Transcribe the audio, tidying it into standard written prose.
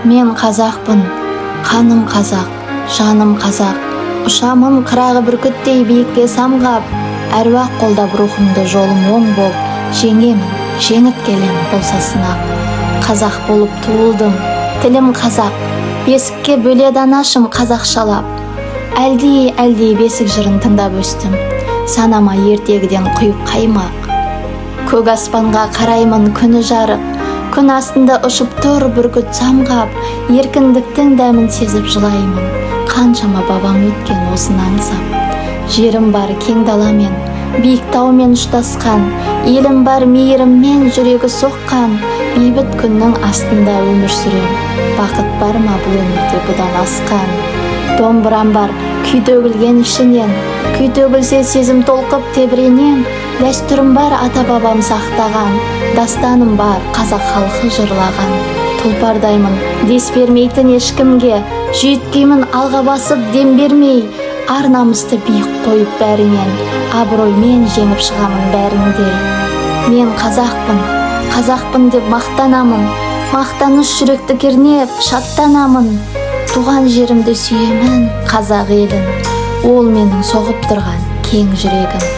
Мен қазақпын, қаным қазақ, жаным қазақ. Ұшамын қырағы бүркіттей биікке самғап, әруақ қолдап рухымды жолым оң бол. Жеңемін, жеңіп келем болса сынақ. Қазақ болып туылдым, тілім қазақ. Бесікке бөледі анашым қазақшалап. Әлдей бесік жырын тыңдап өстім. Санама ертегіден құйып қаймақ. Көк аспанға қараймын күні жарық. Күн астында ұшып тұр бүркіт самғап. Еркіндіктің дәмін сезіп жылаймын. Қаншама бабам өткен осыны аңсап. Жерім бар кең даламен, биік таумен ұштасқан. Елім бар мейіріммен жүрегі соққан. Бейбіт күннің астында өмір сүрем. Бақыт бар ма бұл өмірде бұдан асқан? Домбырам бар күй төгілген ішінен. Күй төгілсе сезім толқып тебіренем. Дәстүрім бар ата бабам сақтаған. Дастаным бар қазақ халқы жырлаған. Тұлпардаймын дес бермейтін ешкімге. Жүйткеймін алға басып дем бермей. Ар намысты биік қойып бәрінен. Абыроймен жеңіп шығамын бәрінде. Мен қазақпын деп мақтанамын. Мақтаныш жүректі кернеп шаттанамын. Туған жерімді сүйемін қазақ елін. Ол менің соғып тұрған кең жүрегім.